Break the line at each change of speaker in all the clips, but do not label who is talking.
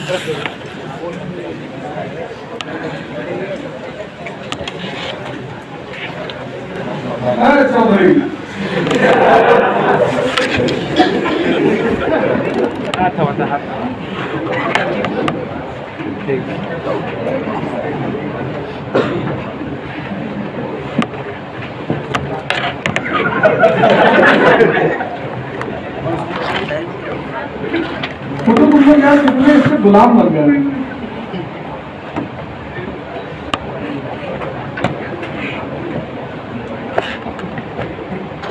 चौधरी तो तुमने क्या कितने इससे गुलाम बन गए।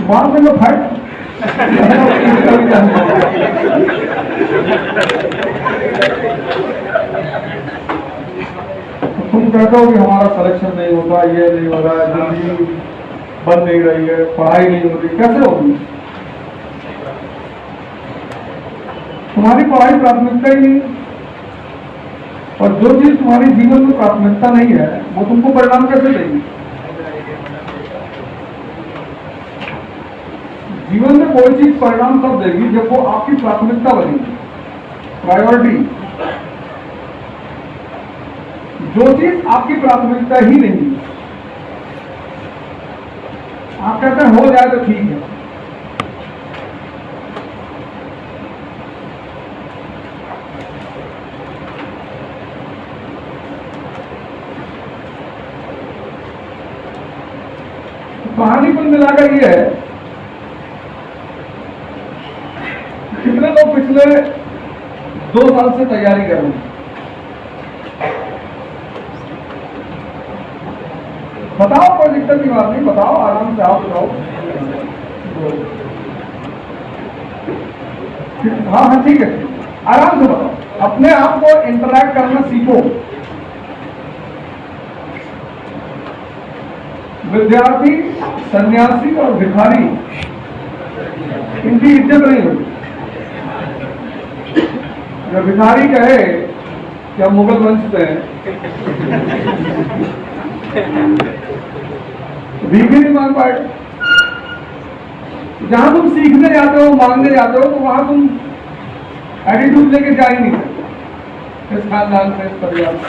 मार में लो फाइट तुम कहते हो कि हमारा सिलेक्शन नहीं होता, ये नहीं हो रहा है, जिंदगी बन नहीं रही है, पढ़ाई नहीं हो रही, कैसे होगी? तुम्हारी पढ़ाई प्राथमिकता ही नहीं, और जो चीज तुम्हारी जीवन में प्राथमिकता नहीं है वो तुमको परिणाम कैसे देगी? जीवन में कोई चीज परिणाम तब देगी जब वो आपकी प्राथमिकता बनेगी, प्रायोरिटी। जो चीज आपकी प्राथमिकता ही नहीं, आप कहते हैं हो जाए तो ठीक है, कहानी कुल मिलाकर ये है, कितने लोग पिछले 2 साल से तैयारी कर रहे हैं? बताओ, कोई दिक्कत की बात नहीं, बताओ आराम से, आओ बताओ। हाँ हाँ ठीक है, आराम से बताओ, अपने आप को इंटरैक्ट करना सीखो। विद्यार्थी, सन्यासी और भिखारी, इनकी इज्जत नहीं होती। जब भिखारी कहे कि हम मुगल वंश से हैं, भीख ही नहीं मांग पाए। जहां तुम सीखने जाते हो, मांगने जाते हो, तो वहां तुम एटीट्यूड लेके जा ही नहीं सकते, इस खानदान से, इस परिवार से।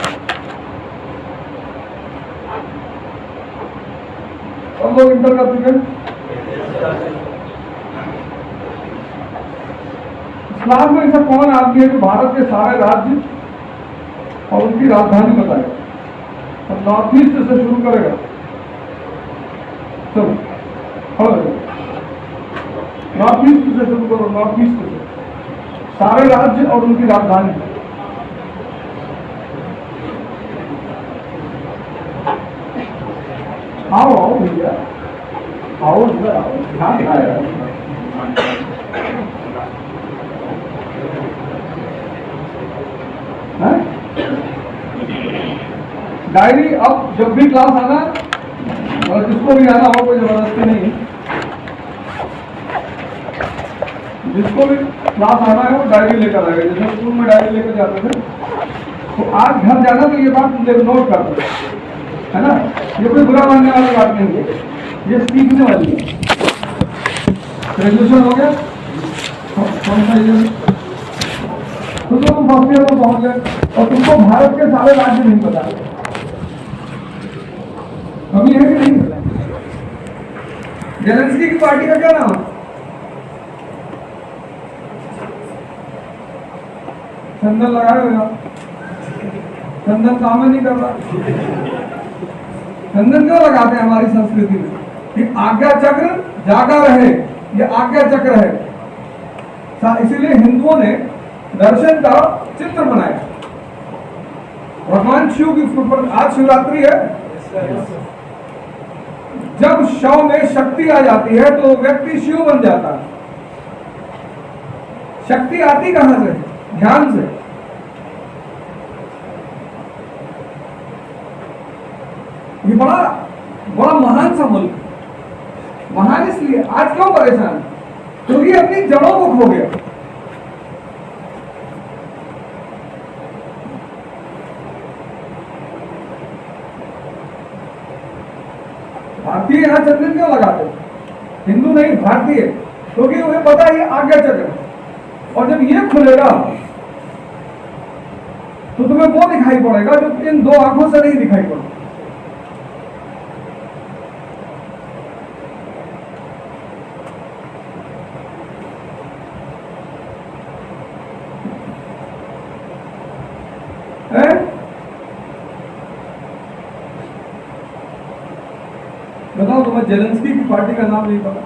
सब लोग इंटर कर चुके हैं। इस्लाम में ऐसा कौन आदमी है जो भारत के सारे राज्य और उनकी राजधानी बताएगा? और नॉर्थ ईस्ट से शुरू करेगा, चलो नॉर्थ ईस्ट से शुरू करो, नॉर्थ ईस्ट से सारे राज्य और उनकी राजधानी। आओ आओ भैया, आओ इधर आओ, ध्यान आया। डायरी अब जब भी क्लास आना, और जिसको भी आना हो, कोई जबरदस्ती नहीं, जिसको भी क्लास आना है वो डायरी लेकर आएगा। जैसे स्कूल में डायरी लेकर जाते थे, तो आज घर जाना तो ये बात नोट कर दो, है ना? ये कोई बुरा मानने वाली बात नहीं है, ये सीखने वाली है। ग्रेजुएशन हो गया, कौन सा ईयर? तो तुम फर्स्ट ईयर में पहुंच गए और तुमको भारत के सारे राज्य नहीं पता, कमी है कि नहीं? जेलेंस्की की पार्टी का क्या नाम है? चंदन लगाए हुए आप, चंदन काम नहीं कर रहा। चंदन क्यों लगाते हैं हमारी संस्कृति में? कि आज्ञा चक्र जागा रहे, ये आज्ञा चक्र है। इसीलिए हिंदुओं ने दर्शन का चित्र बनाया। भगवान शिव की फुट पर आज शिवरात्रि है। जब शव में शक्ति आ जाती है तो व्यक्ति शिव बन जाता है। शक्ति आती कहां से? ध्यान से। ये बड़ा बड़ा महान सा मुल्क, महान इसलिए आज क्यों परेशान? क्योंकि अपनी जड़ों को खो गया। भारतीय यहां चंदन क्यों लगाते? हिंदू नहीं, भारतीय, क्योंकि उन्हें पता है ये आज्ञा चक्र, और जब ये खुलेगा तो तुम्हें वो दिखाई पड़ेगा जो इन दो आंखों से नहीं दिखाई पड़ेगा। बताओ, तुम्हें जेलेंस्की की पार्टी का नाम नहीं पता?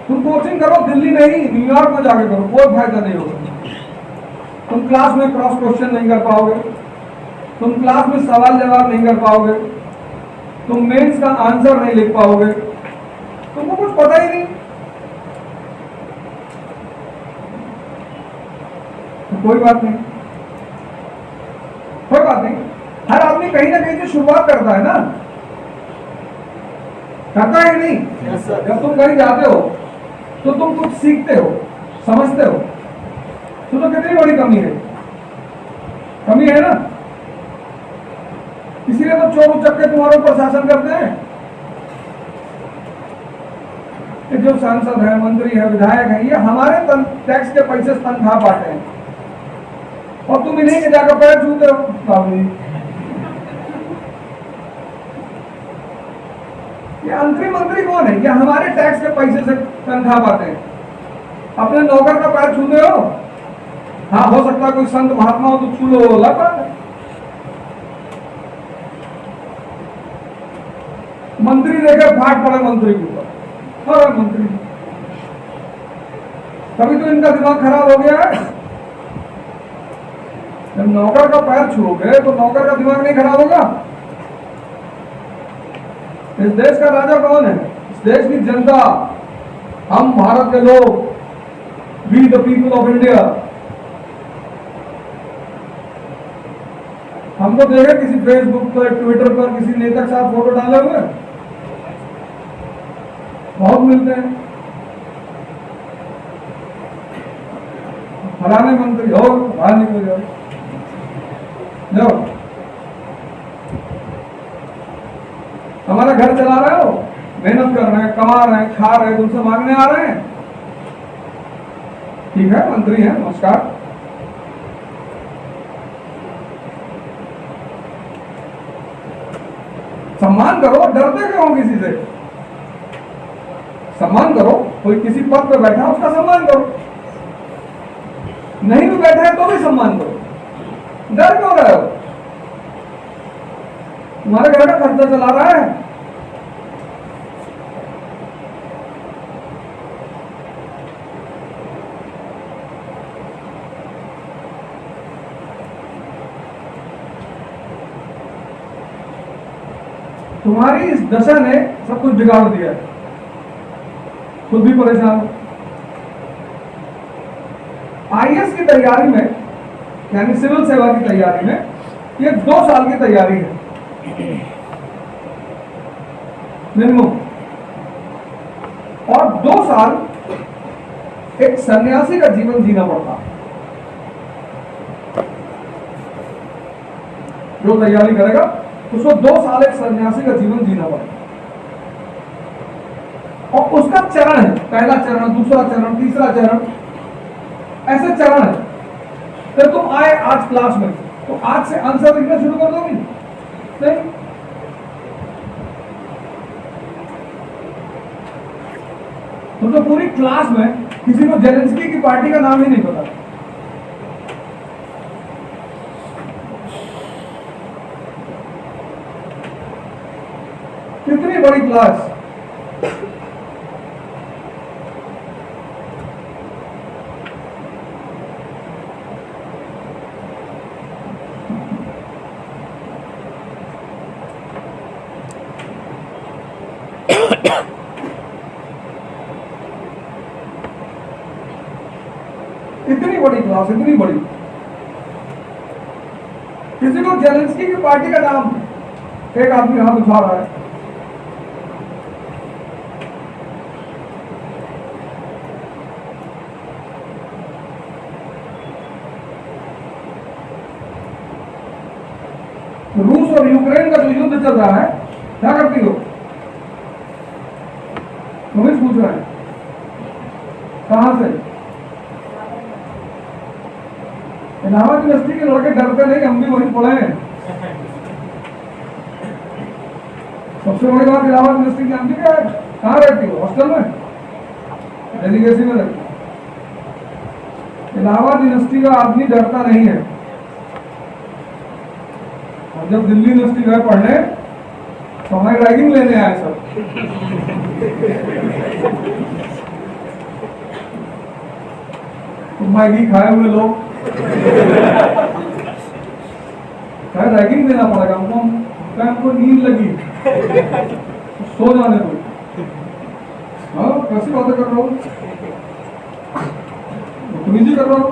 तुम कोचिंग करो दिल्ली नहीं, न्यूयॉर्क में जाके करो, कोई फायदा नहीं होगा। तुम क्लास में क्रॉस क्वेश्चन नहीं कर पाओगे, तुम क्लास में सवाल जवाब नहीं कर पाओगे, तुम मेंस का आंसर नहीं लिख पाओगे, तुमको कुछ पता ही नहीं। तो कोई बात नहीं, कोई बात नहीं। हर आदमी कहीं ना कहीं से शुरुआत करता है ना, करता है नहीं? yes, जब तुम कहीं जाते हो तो तुम कुछ सीखते हो, समझते हो, तो कितनी बड़ी कमी है? कमी है ना? इसीलिए तो चोर उचक्के तुम्हारे ऊपर शासन करते हैं। जो सांसद है, मंत्री है, विधायक है, ये हमारे टैक्स के पैसे से तनख्वाह पाते हैं, और तुम इन्हीं के जाकर पैर छूते हो। ये मंत्री कौन है? ये हमारे टैक्स के पैसे से तनख्वाह पाते हैं, अपने नौकर का पैर छूते हो। हाँ, हो सकता है कोई संत महात्मा हो तो छू लो, लगा। मंत्री देखे फाट पड़े मंत्री के ऊपर, अरे मंत्री, तभी तो इनका दिमाग खराब हो गया है। जब नौकर का पैर छूओगे तो नौकर का दिमाग नहीं खराब होगा? इस देश का राजा कौन है? इस देश की जनता, हम भारत के लोग, we the people of India. हमको देखे किसी फेसबुक पर, ट्विटर पर किसी नेता के साथ फोटो डाले हुए? बहुत मिलते हैं। फलाने मंत्री हो, बाहर निकल जाओ, जाओ। हमारा घर चला रहे हो, मेहनत कर रहे हैं, कमा रहे हैं, खा रहे हैं, तुमसे मांगने आ रहे हैं? ठीक है, मंत्री हैं, नमस्कार। सम्मान करो, डरते क्यों किसी से? सम्मान करो, कोई किसी पद पे बैठा उसका सम्मान करो, नहीं भी बैठा है तो भी सम्मान करो। डर क्यों रहे हो? तुम्हारे घर का खर्चा चला रहा है। तुम्हारी इस दशा ने सब कुछ बिगाड़ दिया है, खुद भी परेशान हो। आईएएस की तैयारी में, यानी सिविल सेवा की तैयारी में, ये 2 साल की तैयारी है मिनिमम, और 2 साल एक सन्यासी का जीवन जीना पड़ता। जो तैयारी करेगा उसको 2 साल एक सन्यासी का जीवन जीना पड़ेगा, और उसका चरण है, पहला चरण, दूसरा चरण, तीसरा चरण, ऐसे चरण है। फिर तुम आए आज क्लास में, तो आज से आंसर लिखना शुरू कर दोगे? नहीं। तुम तो पूरी क्लास में किसी को जेलेंस्की की पार्टी का नाम ही नहीं पता। कितनी बड़ी क्लास! इतनी बड़ी क्लास, इतनी बड़ी। किसी को जेलेंस्की की पार्टी का नाम, एक आदमी हाथ उठा रहा है। रूस और यूक्रेन का जो युद्ध चल रहा है, क्या करती हो? तुम्हें पूछ रहा है, कहां से? इलाहाबाद यूनिवर्सिटी के लड़के डरते नहीं, हम भी वहीं पढ़े हैं। सबसे बड़ी बात इलाहाबाद यूनिवर्सिटी जानती क्या है? कहाँ रहती हो? हॉस्टल में, रेजिडेंसी में रहती। इलाहाबाद यूनिवर्सिटी का आदमी डरता नहीं है। और जब दिल्ली यूनिवर्सिटी गए पढ़ने तो हमें रैगिंग लेने आए सब। तो मैगी खाए हुए लोग रैगिंग देना पड़ेगा हमको नींद लगी तो सो जाने दो। हाँ, कैसी बातें कर रहा हूँ, बदतमीजी कर रहा हूँ,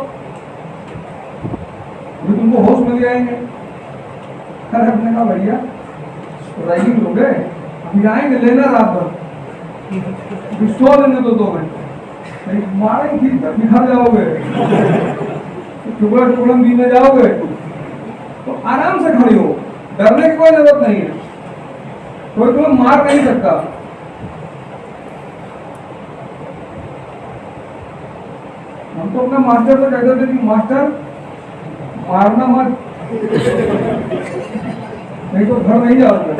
अभी तुमको होश मिल जाएंगे। खैर हमने कहा भैया रैगिंग लोगे, अभी आएंगे लेना रात भर, सो लेने दो 2 मिनट, मारेंगे ठीक तक बिखर जाओगे, टुकड़ा टुकड़ा बीने जाओगे। तो आराम से खड़ी हो, डरने की कोई जरूरत नहीं है, कोई तुम्हें मार नहीं सकता। हम तो अपने मास्टर से कहते थे कि मास्टर मारना मत, नहीं तो घर नहीं जाओगे।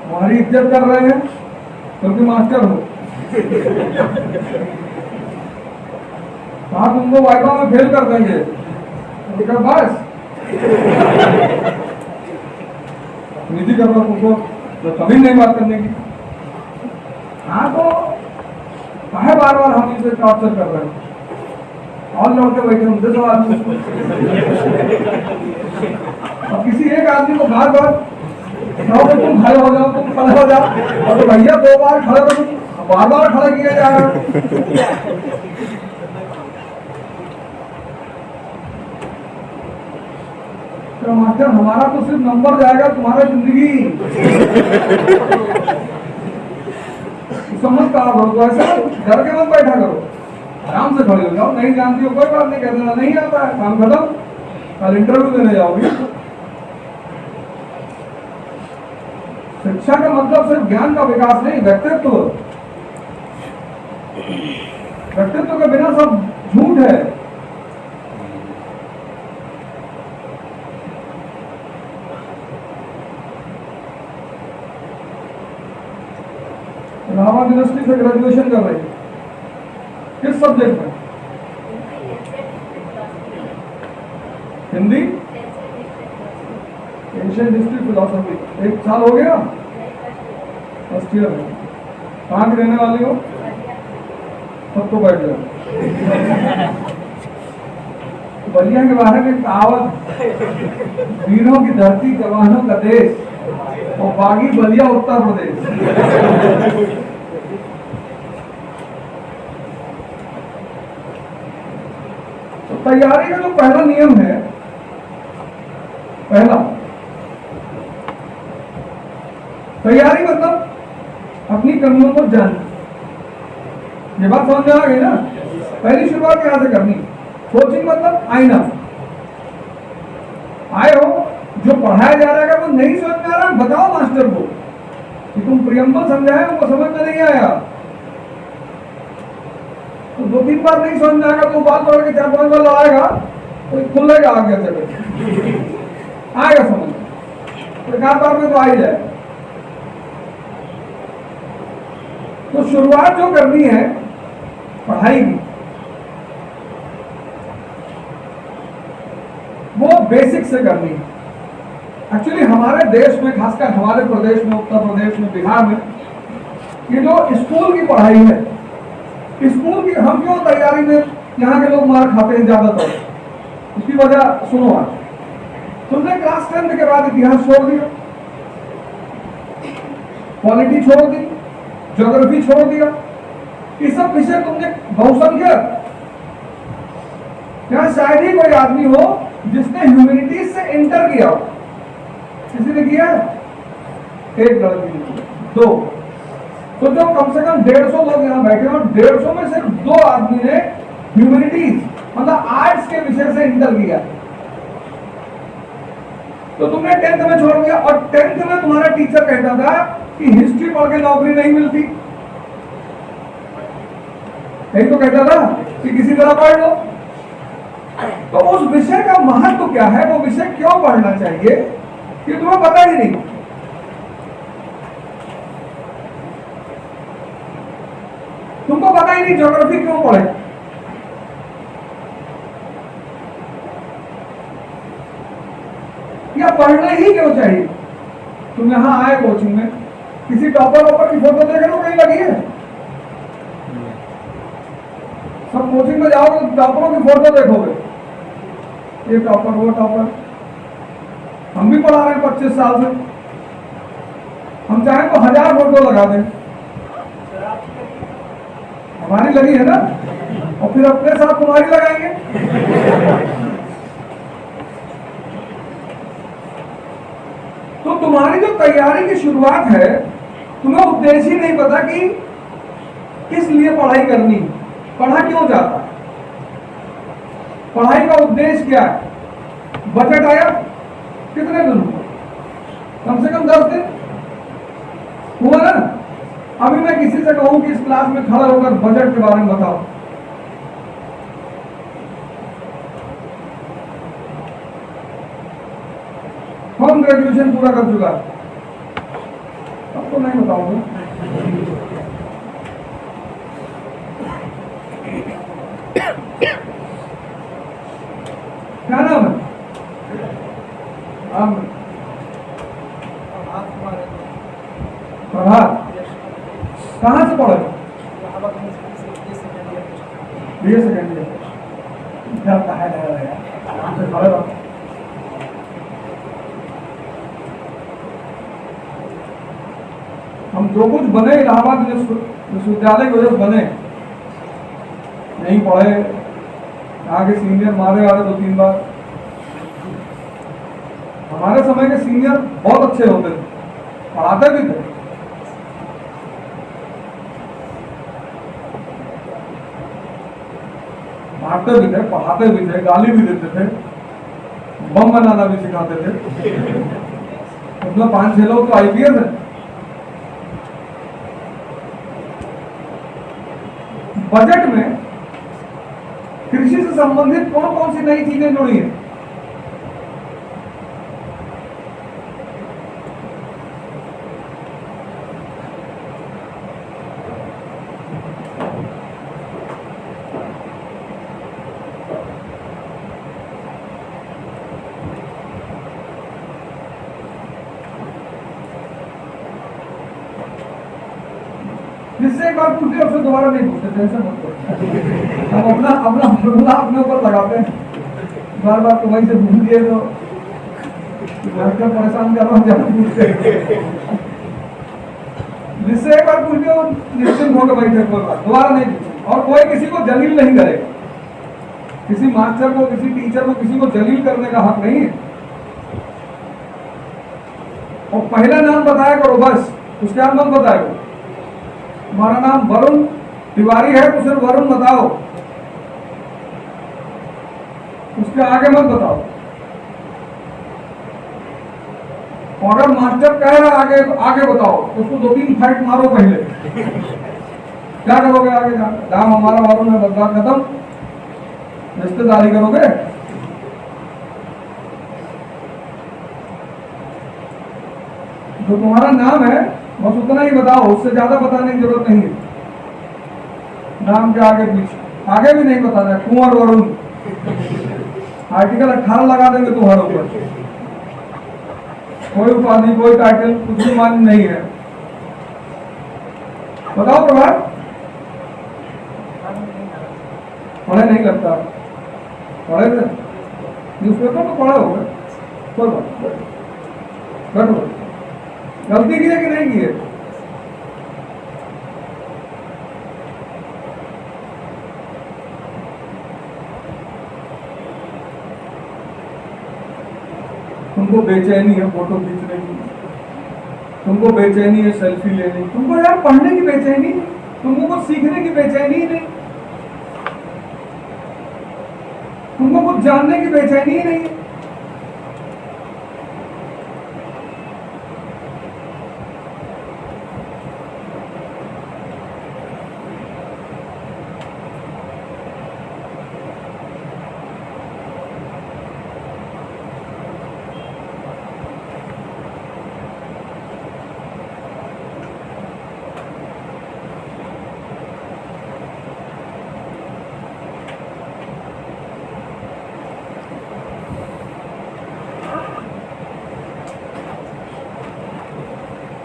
हमारी इज्जत कर रहे हैं क्योंकि मास्टर हो। कहा तुमको वाइवा में फेल कर देंगे, बस नीति कर रहा तुमको तो कभी नहीं बात करने की। हाँ तो कहे बार बार हम इसे टॉर्चर कर रहे हैं और लौट के बैठे होंगे 2 आदमी। और किसी एक आदमी को बार बार तुम खड़े हो जाओ, तुम खड़े हो जाओ, और तो भैया 2 बार खड़े हो, बार बार खड़ा किया जा रहा है। तो मास्टर हमारा तो सिर्फ नंबर जाएगा, तुम्हारा जिंदगी समझ का करो। तो ऐसा डर के मत बैठा करो, आराम से खड़े हो जाओ। नहीं जानती हो कोई बात नहीं, कह देना नहीं आता है, काम खत्म, कल इंटरव्यू देने जाओगी। शिक्षा का मतलब सिर्फ ज्ञान का विकास नहीं, व्यक्तित्व। व्यक्तित्व के बिना सब झूठ है। इलाहाबाद यूनिवर्सिटी से ग्रेजुएशन कर रही है, किस सब्जेक्ट में? Hindi, Asian history, philosophy. 1 साल हो गया, फर्स्ट ईयर है। कहाँ की रहने वाली हो? सब तो बैठ जाओ। बलिया के बारे में कहावत, वीरों की धरती, जवानों का देश, और बागी बलिया उत्तर प्रदेश। तो तैयारी का जो पहला नियम है, पहला तैयारी मतलब अपनी कमियों को जानना। ये बात समझ में आ गई ना? पहली शुरुआत यहां से करनी। कोचिंग मतलब आईना। आए हो, जो पढ़ाया जा रहा है वो नहीं समझ में आ रहा, बताओ मास्टर को कि तुम प्रियम्बल समझाए, उनको समझ में नहीं आया। तो 2-3 बार नहीं समझ में आएगा तो बात पकड़ के 4-5 बार लड़ाएगा तो खुलेगा आगे चले, आएगा समझ। तो 4 बार में तो आ ही जाए। तो शुरुआत जो करनी है पढ़ाई की, वो बेसिक से करनी है। एक्चुअली हमारे देश में, खासकर हमारे प्रदेश में, उत्तर प्रदेश में, बिहार में, ये जो स्कूल की पढ़ाई है, स्कूल की हम क्यों तैयारी में यहाँ के लोग मार खाते हैं ज्यादातर, उसकी वजह सुनो। आज तुमने क्लास 10 के बाद इतिहास छोड़ दिया, पॉलिटी छोड़ दी, ज्योग्राफी छोड़ दिया, ये सब विषय तुमने बहुसंख्यक, यहाँ शायद ही कोई आदमी हो जिसने ह्यूमैनिटीज से इंटर किया हो। किसी ने किया? एक लड़की ने, 2। तो जो कम से कम 150 लोग यहाँ बैठे हैं, और 150 में सिर्फ 2 आदमी ने ह्यूमैनिटीज मतलब आर्ट्स के विषय से इंटर किया। तो तुमने 10th में छोड़ दिया, और 10th में तुम्हारा टीचर कहता था कि हिस्ट्री पढ़ के नौकरी नहीं मिलती, यही तो कहता था कि किसी तरह पढ़ लो। तो उस विषय का महत्व क्या है, वो विषय क्यों पढ़ना चाहिए, कि तुम्हें पता ही नहीं। तुमको पता ही नहीं ज्योग्राफी क्यों पढ़े, या पढ़ना ही क्यों चाहिए। तुम यहां आए कोचिंग में, किसी टॉपर वॉपर की फोटो देख रहे हो कहीं लगी है? सब कोचिंग में जाओगे तो टॉपरों की फोटो देखोगे, ये टॉपर वो टॉपर। हम भी पढ़ा रहे हैं 25 साल से, हम चाहें तो 1000 फोटो लगा दें, हमारी लगी है ना, और फिर अपने साथ तुम्हारी लगाएंगे। तो तुम्हारी जो तैयारी की शुरुआत है, तुम्हें उद्देश्य ही नहीं पता कि किस लिए पढ़ाई करनी, पढ़ा क्यों जाता, पढ़ाई का उद्देश्य क्या है। बजट आया कितने दिन हुआ, कम से कम 10 दिन हुआ ना। अभी मैं किसी से कहूं कि इस क्लास में खड़ा होकर बजट के बारे में बताओ, कौन ग्रेजुएशन पूरा कर चुका है? अब तो नहीं बताऊंगा। क्या नाम है? प्रभात। कहाँ से पढ़े? BA second year. क्या है यार, हम जो कुछ बने इलाहाबाद विश्वविद्यालय की वजह से बने, नहीं पढ़े, यहाँ के सीनियर मारे वाले 2-3 बार। हमारे समय के सीनियर बहुत अच्छे होते थे, पढ़ाते भी थे। मारते भी थे, पढ़ाते भी थे, गाली भी देते थे, बम बनाना भी सिखाते थे। उसमें 5-6 लोग तो IPS है। बजट में कृषि से संबंधित कौन कौन सी नई चीजें जुड़ी हैं? जिससे एक बार पूछते उससे दोबारा नहीं पूछते, टेंशन मत करो। हम अपना फॉर्मूला अपने ऊपर लगाते हैं, बार बार तो वहीं से भूल दिए तो परेशान कर रहा हूँ, ज्यादा पूछते। जिससे एक बार पूछते हो निश्चिंत होकर बैठे, कोई बात दोबारा नहीं पूछे। और कोई किसी को जलील नहीं करेगा, किसी मास्टर को, किसी टीचर को, किसी को जलील करने का हक नहीं है। और पहला नाम बताया करो बस, उसके बाद मत बताया करो। तुम्हारा नाम वरुण तिवारी है तो सिर्फ वरुण बताओ, उसके आगे मत बताओ। और अगर मास्टर कह रहा आगे आगे बताओ, उसको 2-3 फाइट मारो पहले। क्या करोगे आगे जाकर? नाम हमारा वरुण है, बदलाव खत्म, रिश्तेदारी करोगे। जो तुम्हारा नाम है बस उतना ही बताओ, उससे ज्यादा बताने की जरूरत नहीं है। नाम के आगे पीछे आगे भी नहीं बताना। कुंवर वरुण, आर्टिकल 18 लगा देंगे तुम्हारे ऊपर। कोई उपाधि, कोई टाइटल, कुछ भी मान्य नहीं है। बताओ प्रभात, पढ़े नहीं लगता? पढ़े थे न्यूज़पेपर तो पढ़े होगा, कोई बात। बैठो, गलती की है कि नहीं की है? तुमको बेचैनी है फोटो खींचने की, तुमको बेचैनी है सेल्फी लेने की, तुमको यार पढ़ने की बेचैनी, तुमको कुछ सीखने की बेचैनी ही नहीं, तुमको कुछ जानने की बेचैनी ही नहीं।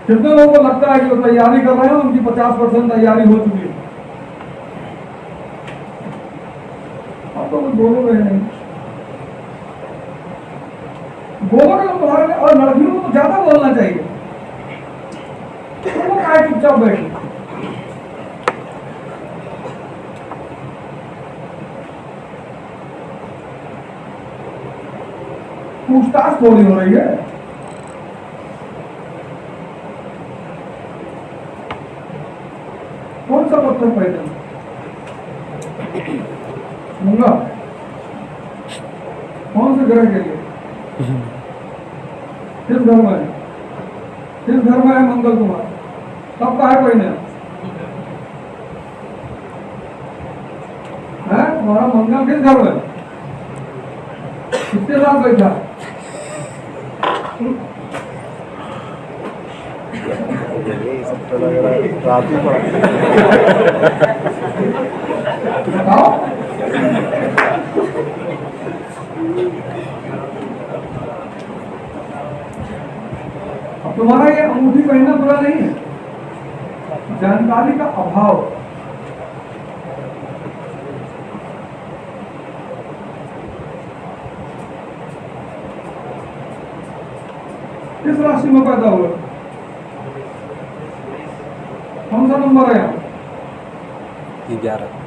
कितने लोगों को लगता है कि वो तैयारी कर रहे हैं, उनकी 50% तैयारी हो चुकी है? आप तो कुछ बोलोगे नहीं, बोलोगे तो तुम्हारे लिए। और लड़कियों को तो ज्यादा बोलना चाहिए, तुम लोग आए चुपचाप बैठे। पूछताछ थोड़ी हो रही है। कौन सा पत्थर पहले मूंगा? कौन से ग्रह के लिए? किस घर में है? किस घर में है मंगल तुम्हारा? कब का है पहले? है तुम्हारा मंगल किस घर में? किसके साथ बैठा?
रात ही पड़ा।
बताओ। अब तुम्हारा ये अंगूठी पहनना बुरा नहीं है, जानकारी का अभाव। किस राशि में पैदा हुआ? कौन सा नंबर है यहाँ?
11।